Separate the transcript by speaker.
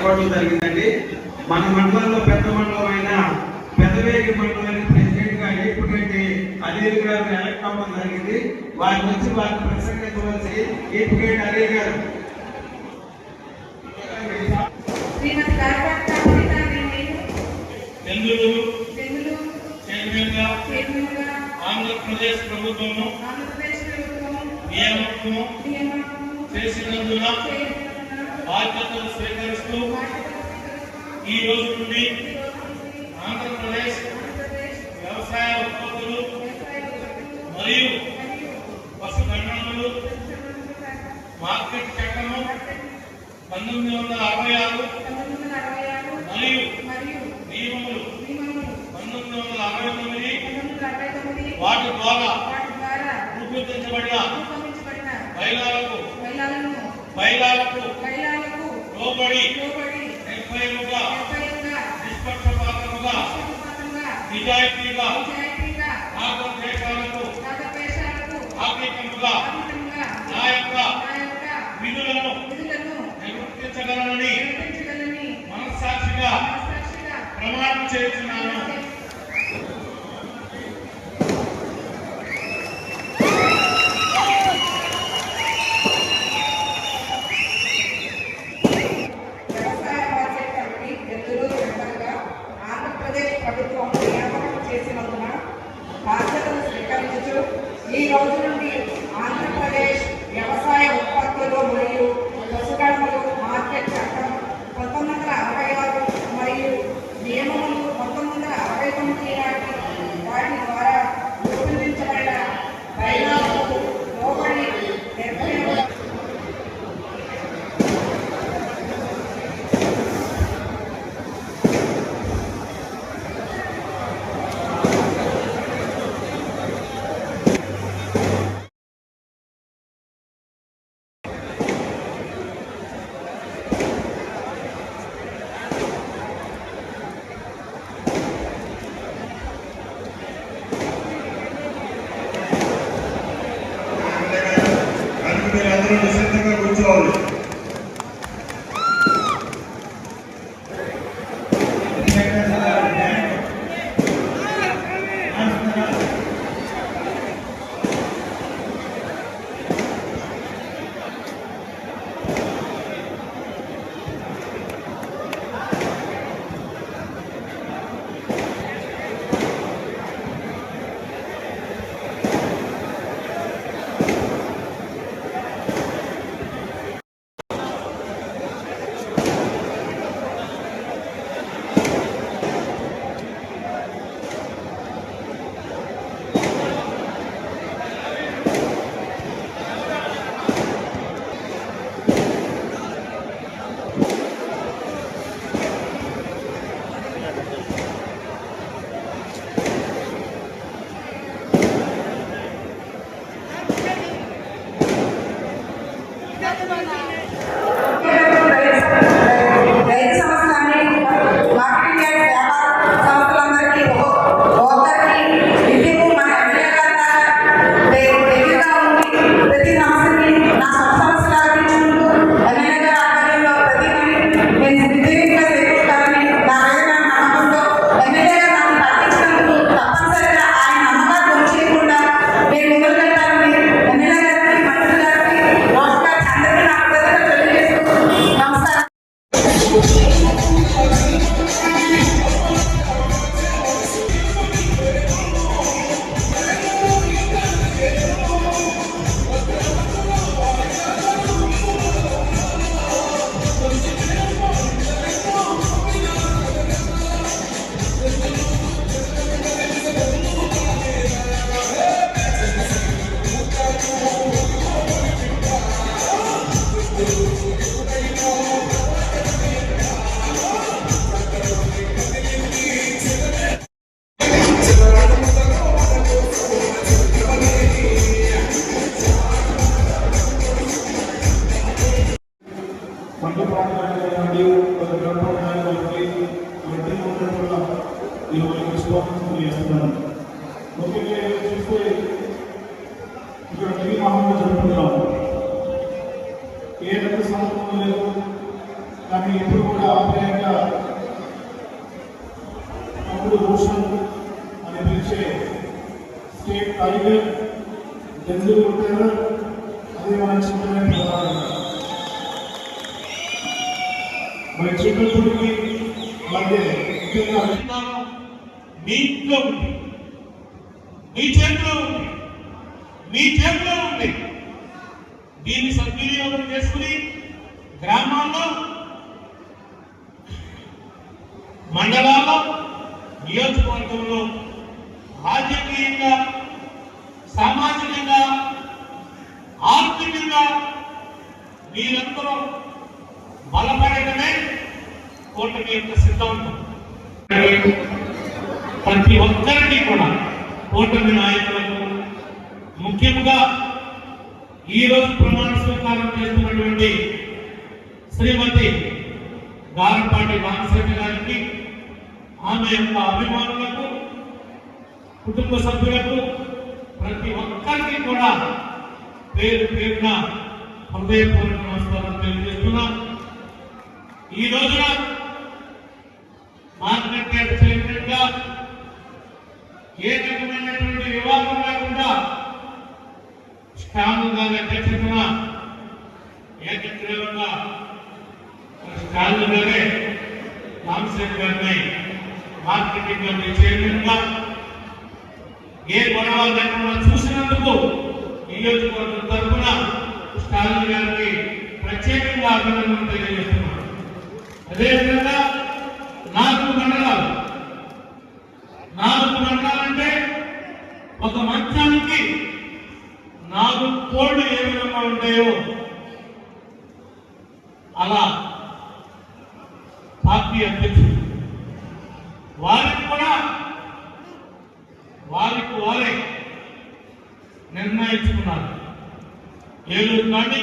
Speaker 1: జరిగిందండి. మన మండలంలో పెద్ద మండలం అయిన పెద్దవేగి మండలానికి ప్రెసిడెంట్ గా ఏపుగంటి అనిల్ గారు ఎలక్ట్ అవ్వడం జరిగింది. వారి నుంచి వారిని ప్రసంగించవలసి ఏపుగంటి అనిల్ గారు.
Speaker 2: ఆంధ్రప్రదేశ్ ప్రభుత్వము నియామకము చేసినందున బాధ్యతలు స్వీకరిస్తూ ఈ రోజు నుండి ఆంధ్రప్రదేశ్ వ్యవసాయ ఉత్పత్తులు మరియు పశు గణనలు మార్కెట్ చట్టము 1966 మరియు నియమములు 1969 వాటి ద్వారా రూపొందించబడిన బైలాలకు లోబడి నిర్భయముగా నిష్పక్షపాతముగా నిజాయితీగా రాగద్వేషాలకు ఆర్థికముగా న్యాయంగా విధులను నిర్వర్తించగలనని మనస్సాక్షిగా ప్రమాణం చేస్తున్నాను.
Speaker 3: ప్రభుత్వం నియామకం చేసినందున బాధ్యతలు స్వీకరించు ఈ రోజు నుండి ఆంధ్రప్రదేశ్ వ్యవసాయ ఉత్పత్తులు మరియు పశుగణనలు మార్కెట్ చట్టం 1966 మరియు నియమములు 1969 వాటి ద్వారా రూపొందించబడిన బైలాలకు లోబడి నిర్భయంగా
Speaker 4: నిశ్చితంగా కూర్చోవాలి. ముఖ్యంగా చూస్తే ఇక్కడ టీవీ మామూలుగా జరుపుకుంటాము. ఏ రకం సందర్భం లేదు, కానీ ఎప్పుడు కూడా ఆప్యాయంగా అప్పుడు భూషణ్ అని పిలిచే స్టేట్ టైగర్ జంతువులు ఉంటారు. అదే మన చిన్న ప్రధానంగా మరి చిన్నప్పటికి మధ్య ముఖ్యంగా
Speaker 2: మీ ఇంట్లో ఉంది, మీ చేతిలో ఉంది, మీ చేతిలో ఉంది. దీన్ని సద్వినియోగం చేసుకుని గ్రామాల్లో, మండలాల్లో, నియోజకవర్గంలో రాజకీయంగా, సామాజికంగా, ఆర్థికంగా మీరందరూ బలపడటమే కూటమి యొక్క సిద్ధాంతం. ప్రతి ఒక్కరికి కూడా కూటమి నాయకులకు, ముఖ్యంగా ఈ రోజు ప్రమాణ స్వీకారం చేస్తున్నటువంటి శ్రీమతి గారపాటి రామశెట్టి గారికి, ఆమె యొక్క అభిమానులకు, కుటుంబ సభ్యులకు, ప్రతి ఒక్కరికి కూడా పేరు పేరున హృదయపూర్వక నమస్కారం తెలియజేస్తున్నాం. ఈ రోజున మార్కెట్ యార్డ్ చైర్మన్ గా ఏ రకమైనటువంటి వివాదం లేకుండా స్టాండ్ గారి అధ్యక్షతన ఏకగ్రీవంగా స్టాండ్ గారే రామశేఖర్ గారిని మార్కెటింగ్ కమిటీ చైర్మన్ గా ఏ గొడవ లేకుండా చూసినందుకు నియోజకవర్గం తరఫున స్టాలిన్ గారికి ప్రత్యేకంగా అభినందనలు తెలియజేస్తున్నాను. అదేవిధంగా 4 మండలాలు, 4 మండలాలంటే ఒక మంచానికి 4 కోళ్లు ఏ విధంగా ఉంటాయో అలా పార్టీ అధ్యక్షుడు వారికి కూడా వారే నిర్ణయించుకున్నారు. ఏలూరు కానీ